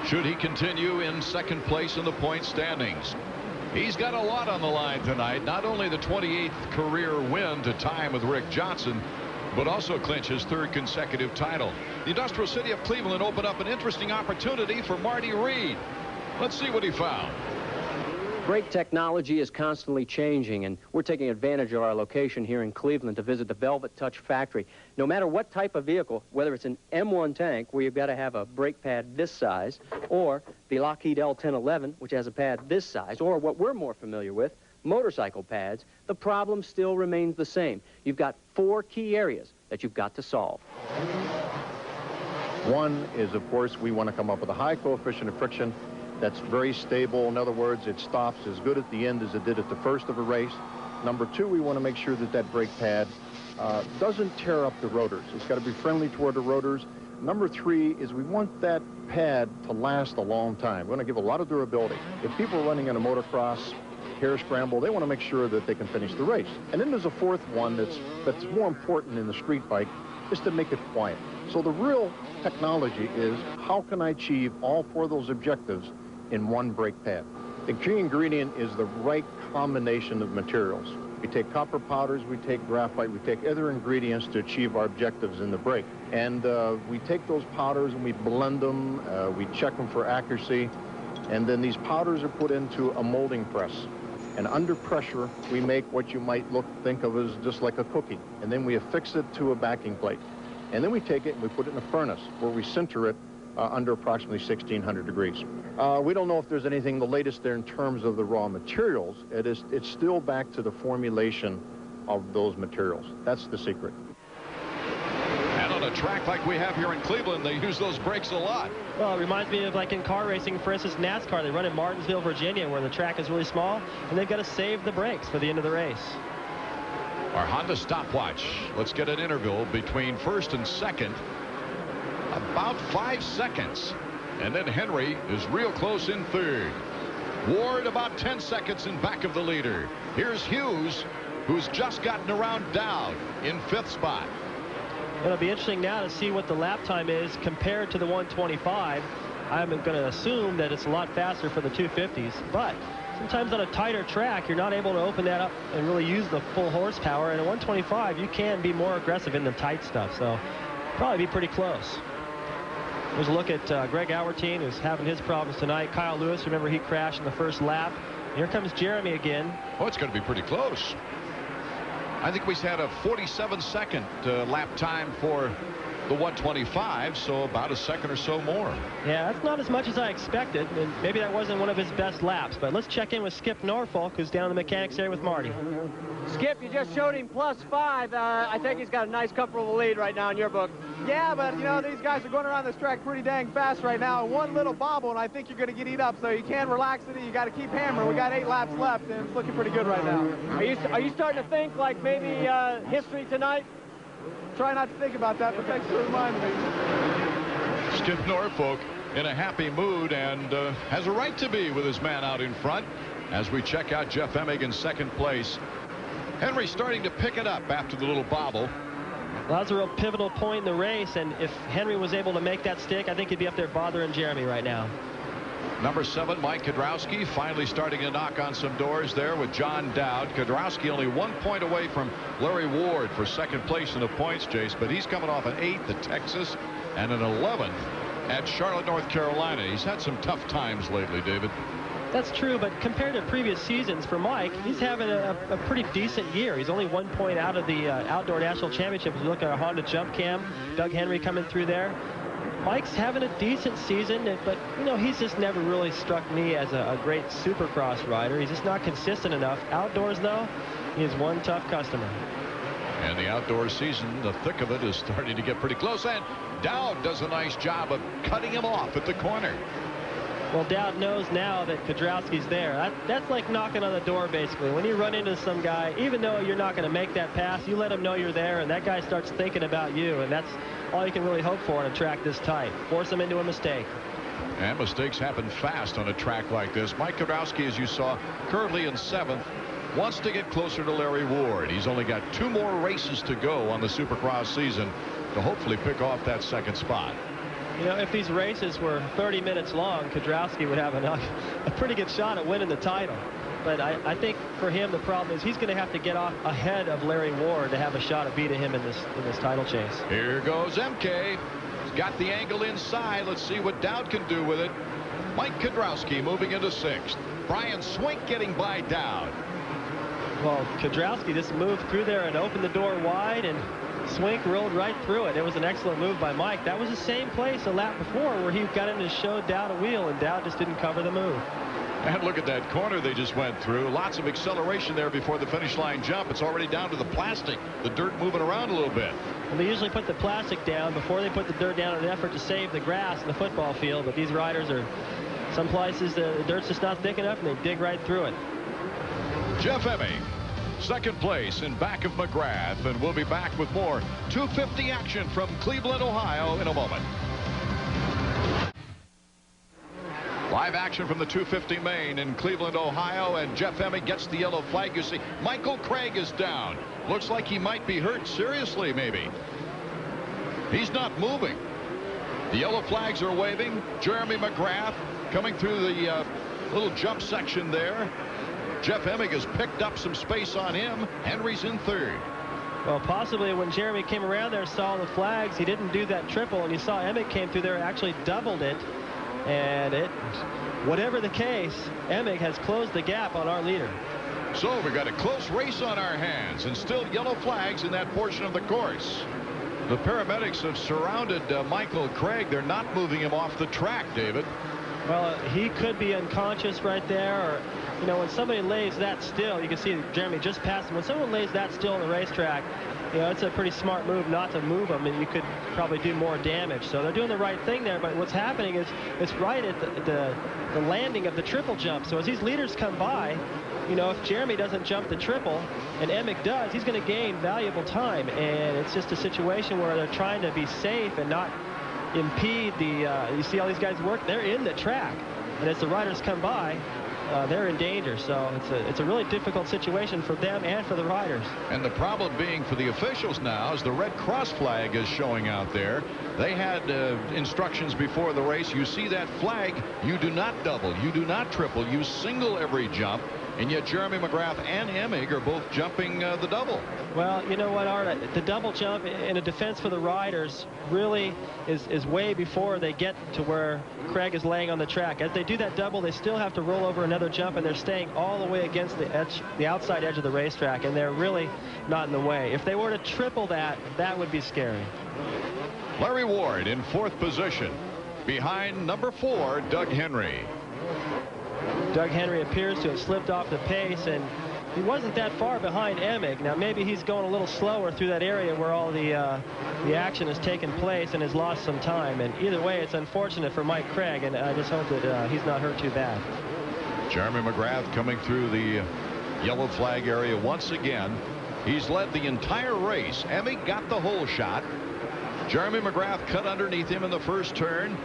[SPEAKER 1] should he continue in second place in the point standings. He's got a lot on the line tonight. Not only the 28th career win to tie him with Rick Johnson, but also clinch his 3rd consecutive title. The industrial city of Cleveland opened up an interesting opportunity for Marty Reed. Let's see what he found.
[SPEAKER 14] Brake technology is constantly changing, and we're taking advantage of our location here in Cleveland to visit the Velvet Touch factory. No matter what type of vehicle, whether it's an M1 tank, where you've got to have a brake pad this size, or the Lockheed L1011, which has a pad this size, or what we're more familiar with, motorcycle pads, the problem still remains the same. You've got 4 key areas that you've got to solve.
[SPEAKER 15] One is, of course, we want to come up with a high coefficient of friction that's very stable. In other words, it stops as good at the end as it did at the first of a race. Number 2, we want to make sure that that brake pad doesn't tear up the rotors. It's got to be friendly toward the rotors. Number 3 is we want that pad to last a long time. We want to give a lot of durability. If people are running in a motocross, hare scramble, they want to make sure that they can finish the race. And then there's a 4th one that's more important in the street bike, is to make it quiet. So the real technology is, how can I achieve all 4 of those objectives in one brake pad? The key ingredient is the right combination of materials. We take copper powders, we take graphite, we take other ingredients to achieve our objectives in the brake. And we take those powders and we blend them, we check them for accuracy, and then these powders are put into a molding press. And under pressure, we make what you might think of as just like a cookie. And then we affix it to a backing plate. And then we take it and we put it in a furnace where we sinter it under approximately 1,600 degrees. We don't know if there's anything the latest there in terms of the raw materials. It's still back to the formulation of those materials. That's the secret.
[SPEAKER 1] And on a track like we have here in Cleveland, they use those brakes a lot.
[SPEAKER 2] Well, it reminds me of like in car racing, for instance, NASCAR. They run in Martinsville, Virginia, where the track is really small, and they've got to save the brakes for the end of the race.
[SPEAKER 1] Our Honda stopwatch. Let's get an interval between first and second. About 5 seconds. And then Henry is real close in third. Ward about 10 seconds in back of the leader. Here's Hughes, who's just gotten around Dowd in 5th spot.
[SPEAKER 2] It'll be interesting now to see what the lap time is compared to the 125. I'm going to assume that it's a lot faster for the 250s, but sometimes on a tighter track, you're not able to open that up and really use the full horsepower. And at 125, you can be more aggressive in the tight stuff, so probably be pretty close. There's a look at Greg Auertine, who's having his problems tonight. Kyle Lewis, remember, he crashed in the first lap. Here comes Jeremy again.
[SPEAKER 1] Oh, it's going to be pretty close. I think we had a 47-second lap time for the 125, so about a second or so more.
[SPEAKER 2] Yeah, that's not as much as I expected, and maybe that wasn't one of his best laps. But let's check in with Skip Norfolk, who's down in the mechanics area with Marty.
[SPEAKER 5] Skip, you just showed him +5. I think he's got a nice, comfortable lead right now in your book.
[SPEAKER 11] Yeah, but, you know, these guys are going around this track pretty dang fast right now. One little bobble, and I think you're going to get eat up. So you can't relax it. You got to keep hammering. We got 8 laps left, and it's looking pretty good right now.
[SPEAKER 5] Are you starting to think like maybe history tonight?
[SPEAKER 11] Try not to think about that, but thanks for reminding me.
[SPEAKER 1] Skip Norfolk in a happy mood and has a right to be with his man out in front as we check out Jeff Emig in second place. Henry starting to pick it up after the little bobble.
[SPEAKER 2] Well, that's a real pivotal point in the race, and if Henry was able to make that stick, I think he'd be up there bothering Jeremy right now.
[SPEAKER 1] Number 7, Mike Kudrowski, finally starting to knock on some doors there with John Dowd. Kudrowski only 1 point away from Larry Ward for second place in the points chase, but he's coming off an 8th at Texas and an 11th at Charlotte, North Carolina. He's had some tough times lately, David.
[SPEAKER 2] That's true, but compared to previous seasons for Mike, he's having a pretty decent year. He's only 1 point out of the Outdoor National Championship. If you look at our Honda Jump Cam, Doug Henry coming through there. Mike's having a decent season, but, you know, he's just never really struck me as a great Supercross rider. He's just not consistent enough. Outdoors, though, he is one tough customer.
[SPEAKER 1] And the outdoor season, the thick of it, is starting to get pretty close, and Dowd does a nice job of cutting him off at the corner.
[SPEAKER 2] Well, Dowd knows now that Kudrowski's there. That's like knocking on the door, basically. When you run into some guy, even though you're not going to make that pass, you let him know you're there, and that guy starts thinking about you, and that's all you can really hope for on a track this tight. Force him into a mistake.
[SPEAKER 1] And mistakes happen fast on a track like this. Mike Kudrowski, as you saw, currently in 7th, wants to get closer to Larry Ward. He's only got 2 more races to go on the Supercross season to hopefully pick off that second spot.
[SPEAKER 2] You know, if these races were 30 minutes long, Kudrowski would have a pretty good shot at winning the title. But I think for him, the problem is he's going to have to get off ahead of Larry Ward to have a shot at beating him in this title chase.
[SPEAKER 1] Here goes MK. He's got the angle inside. Let's see what Dowd can do with it. Mike Kudrowski moving into 6th. Brian Swink getting by Dowd.
[SPEAKER 2] Well, Kudrowski just moved through there and opened the door wide, and Swink rolled right through it. It was an excellent move by Mike. That was the same place a lap before where he got in to show Dowd a wheel, and Dowd just didn't cover the move.
[SPEAKER 1] And look at that corner they just went through. Lots of acceleration there before the finish line jump. It's already down to the plastic, the dirt moving around a little bit.
[SPEAKER 2] And they usually put the plastic down before they put the dirt down in an effort to save the grass in the football field. But these riders are, some places the dirt's just not thick enough, and they dig right through it.
[SPEAKER 1] Jeff Emig, second place in back of McGrath, and we'll be back with more 250 action from Cleveland, Ohio in a moment. Live action from the 250 main in Cleveland, Ohio, and Jeff Emig gets the yellow flag. You see Michael Craig is down. Looks like he might be hurt seriously, maybe. He's not moving. The yellow flags are waving. Jeremy McGrath coming through the little jump section there. Jeff Emig has picked up some space on him. Henry's in 3rd.
[SPEAKER 2] Well, possibly when Jeremy came around there and saw the flags, he didn't do that triple, and you saw Emig came through there and actually doubled it. And whatever the case, Emig has closed the gap on our leader.
[SPEAKER 1] So we've got a close race on our hands and still yellow flags in that portion of the course. The paramedics have surrounded Michael Craig. They're not moving him off the track, David.
[SPEAKER 2] Well, he could be unconscious right there. Or, you know, when somebody lays that still, you can see Jeremy just passed him. When someone lays that still on the racetrack, you know, it's a pretty smart move not to move him, and you could probably do more damage. So they're doing the right thing there, but what's happening is it's right at the landing of the triple jump. So as these leaders come by, you know, if Jeremy doesn't jump the triple and Emick does, he's going to gain valuable time. And it's just a situation where they're trying to be safe and not impede the, you see all these guys work, they're in the track. And as the riders come by, they're in danger. So it's a really difficult situation for them and for the riders.
[SPEAKER 1] And the problem being for the officials now is the red cross flag is showing out there. They had instructions before the race. You see that flag, you do not double, you do not triple, you single every jump. And yet Jeremy McGrath and Emick are both jumping the double.
[SPEAKER 2] Well, you know what, Art? The double jump in a defense for the riders really is way before they get to where Craig is laying on the track. As they do that double, they still have to roll over another jump, and they're staying all the way against the outside edge of the racetrack, and they're really not in the way. If they were to triple that, that would be scary.
[SPEAKER 1] Larry Ward in 4th position, behind number 4, Doug Henry.
[SPEAKER 2] Doug Henry appears to have slipped off the pace, and he wasn't that far behind Emick. Now maybe he's going a little slower through that area where all the action has taken place and has lost some time. And either way, it's unfortunate for Mike Craig, and I just hope that he's not hurt too bad.
[SPEAKER 1] Jeremy McGrath coming through the yellow flag area once again. He's led the entire race. Emick got the hole shot. Jeremy McGrath cut underneath him in the first turn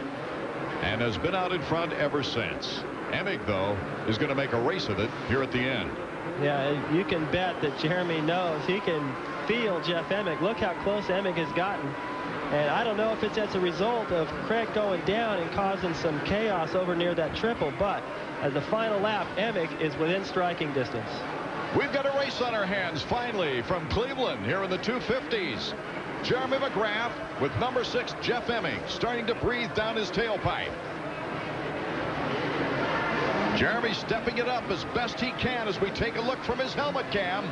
[SPEAKER 1] and has been out in front ever since. Emick, though, is going to make a race of it here at the end.
[SPEAKER 2] Yeah, you can bet that Jeremy knows he can feel Jeff Emick. Look how close Emick has gotten. And I don't know if it's as a result of Craig going down and causing some chaos over near that triple, but as the final lap, Emick is within striking distance.
[SPEAKER 1] We've got a race on our hands, finally, from Cleveland here in the 250s. Jeremy McGrath with number 6, Jeff Emick, starting to breathe down his tailpipe. Jeremy stepping it up as best he can as we take a look from his helmet cam.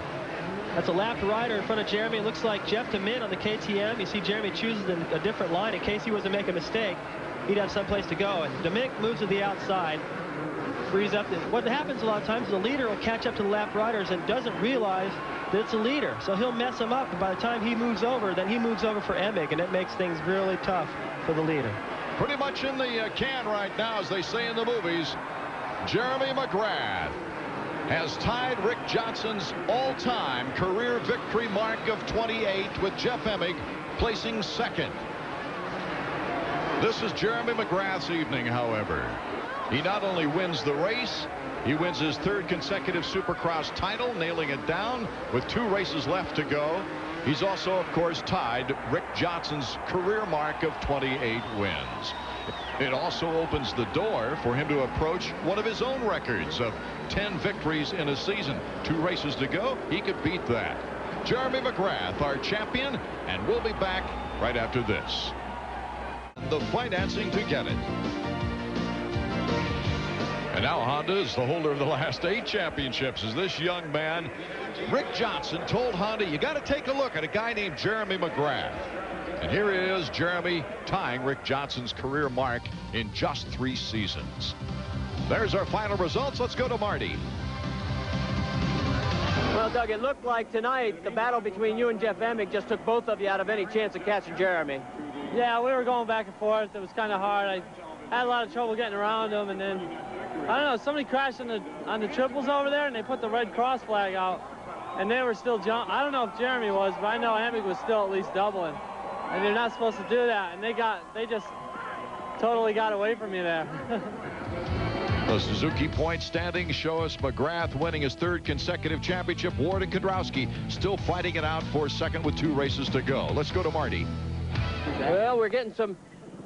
[SPEAKER 2] That's a lapped rider in front of Jeremy. It looks like Jeff DeMint on the KTM. You see Jeremy chooses a different line in case he was to make a mistake. He'd have someplace to go. And DeMint moves to the outside, frees up. What happens a lot of times is the leader will catch up to the lapped riders and doesn't realize that it's a leader. So he'll mess him up. And by the time he moves over, then he moves over for Emick. And it makes things really tough for the leader.
[SPEAKER 1] Pretty much in the can right now, as they say in the movies. Jeremy McGrath has tied Rick Johnson's all-time career victory mark of 28 with Jeff Emick placing 2nd. This is Jeremy McGrath's evening, however. He not only wins the race, he wins his 3rd consecutive Supercross title, nailing it down with 2 races left to go. He's also, of course, tied Rick Johnson's career mark of 28 wins. It also opens the door for him to approach one of his own records of 10 victories in a season. 2 races to go. He could beat that. Jeremy McGrath, our champion, and we'll be back right after this. The financing to get it. And now Honda is the holder of the last 8 championships. As this young man, Rick Johnson, told Honda, you got to take a look at a guy named Jeremy McGrath. And here is Jeremy tying Rick Johnson's career mark in just 3 seasons. There's our final results. Let's go to Marty.
[SPEAKER 5] Well, Doug, it looked like tonight the battle between you and Jeff Emick just took both of you out of any chance of catching Jeremy.
[SPEAKER 12] Yeah, we were going back and forth. It was kind of hard. I had a lot of trouble getting around him, and then, I don't know, somebody crashed on the triples over there, and they put the red cross flag out, and they were still jumping. I don't know if Jeremy was, but I know Emick was still at least doubling. And you're not supposed to do that, and they just totally got away from me there.
[SPEAKER 1] The Suzuki point standings show us McGrath winning his 3rd consecutive championship. Ward and Kondrowski still fighting it out for 2nd with 2 races to go. Let's go to Marty.
[SPEAKER 5] Well, we're getting some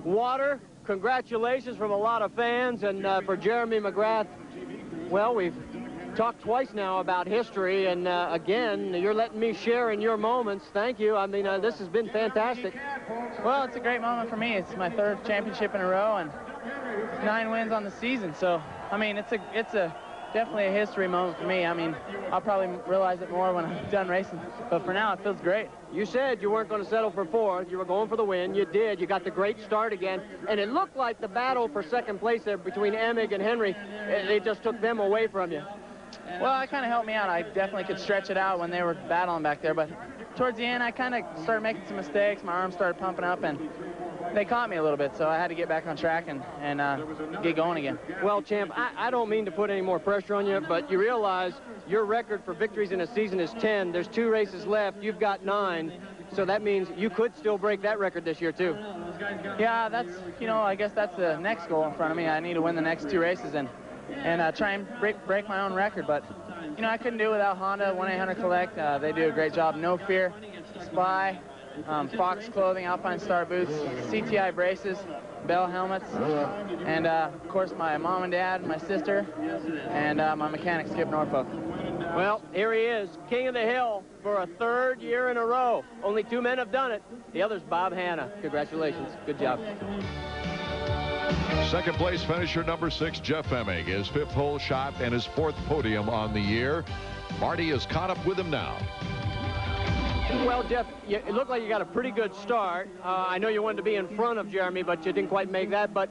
[SPEAKER 5] water. Congratulations from a lot of fans, and for Jeremy McGrath, well, we've talked twice now about history, and again, you're letting me share in your moments. Thank you. I mean, this has been fantastic.
[SPEAKER 9] Well, it's a great moment for me. It's my 3rd championship in a row and 9 wins on the season. So, I mean, it's a
[SPEAKER 16] definitely a history moment for me. I mean, I'll probably realize it more when I'm done racing, but for now, it feels great.
[SPEAKER 5] You said you weren't going to settle for fourth. You were going for the win. You did. You got the great start again, and it looked like the battle for second place there between Emig and Henry, they just took them away from you.
[SPEAKER 16] Well, it kind of helped me out. I definitely could stretch it out when they were battling back there, but towards the end, I kind of started making some mistakes. My arms started pumping up, and they caught me a little bit, so I had to get back on track and get going again.
[SPEAKER 5] Well, champ, I don't mean to put any more pressure on you, but you realize your record for victories in a season is 10. There's 2 races left. You've got 9, so that means you could still break that record this year, too.
[SPEAKER 16] Yeah, that's, I guess that's the next goal in front of me. I need to win the next 2 races and try and break my own record, but I couldn't do it without Honda, 1-800 Collect. They do a great job. No Fear, Spy, Fox Clothing, Alpine Star boots, CTI braces, Bell helmets, and of course my mom and dad, my sister, and my mechanic Skip Norfolk.
[SPEAKER 5] Well, here he is, King of the Hill for a 3rd year in a row. Only 2 men have done it. The other's Bob Hanna. Congratulations. Good job.
[SPEAKER 1] Second place finisher number 6, Jeff Emig, his 5th hole shot and his 4th podium on the year. Marty is caught up with him now.
[SPEAKER 5] Well, Jeff, it looked like you got a pretty good start. I know you wanted to be in front of Jeremy, but you didn't quite make that. But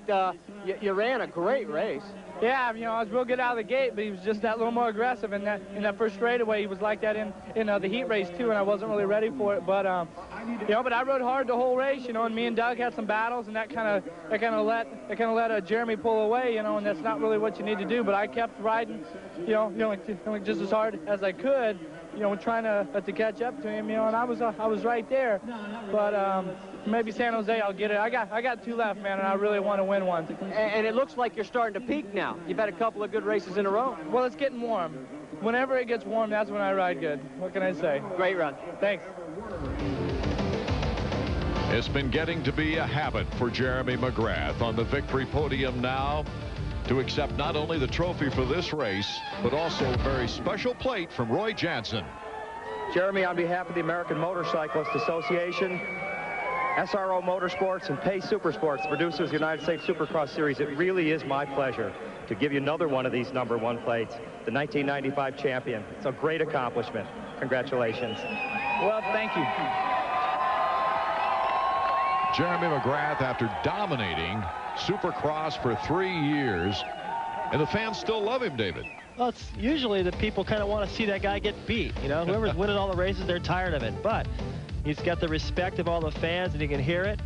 [SPEAKER 5] you ran a great race.
[SPEAKER 12] Yeah, I was real good out of the gate, but he was just that little more aggressive in that first straightaway. He was like that in the heat race too, and I wasn't really ready for it. But but I rode hard the whole race, and me and Doug had some battles, and that kind of let Jeremy pull away, and that's not really what you need to do. But I kept riding, just as hard as I could, trying to catch up to him, and I was right there. But maybe San Jose, I'll get it. I got 2 left, man, and I really want to win one.
[SPEAKER 5] And it looks like you're starting to peak now. You've had a couple of good races in a row.
[SPEAKER 12] Well, it's getting warm. Whenever it gets warm, that's when I ride good. What can I say?
[SPEAKER 5] Great run.
[SPEAKER 12] Thanks.
[SPEAKER 1] It's been getting to be a habit for Jeremy McGrath on the victory podium now to accept not only the trophy for this race, but also a very special plate from Roy Jansen.
[SPEAKER 17] Jeremy, on behalf of the American Motorcyclist Association, SRO Motorsports, and Pace Supersports, producers of the United States Supercross Series, it really is my pleasure to give you another one of these #1 plates, the 1995 champion. It's a great accomplishment. Congratulations.
[SPEAKER 12] Well, thank you.
[SPEAKER 1] Jeremy McGrath, after dominating Supercross for 3 years, and the fans still love him, David.
[SPEAKER 2] Well, it's usually the people kind of want to see that guy get beat. Whoever's winning all the races, they're tired of it. But he's got the respect of all the fans, and you can hear it.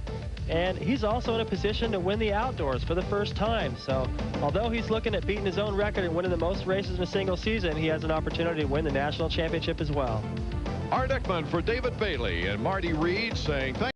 [SPEAKER 2] And he's also in a position to win the outdoors for the first time. So although he's looking at beating his own record and winning the most races in a single season, he has an opportunity to win the national championship as well.
[SPEAKER 1] Art Ekman for David Bailey and Marty Reed saying thank you.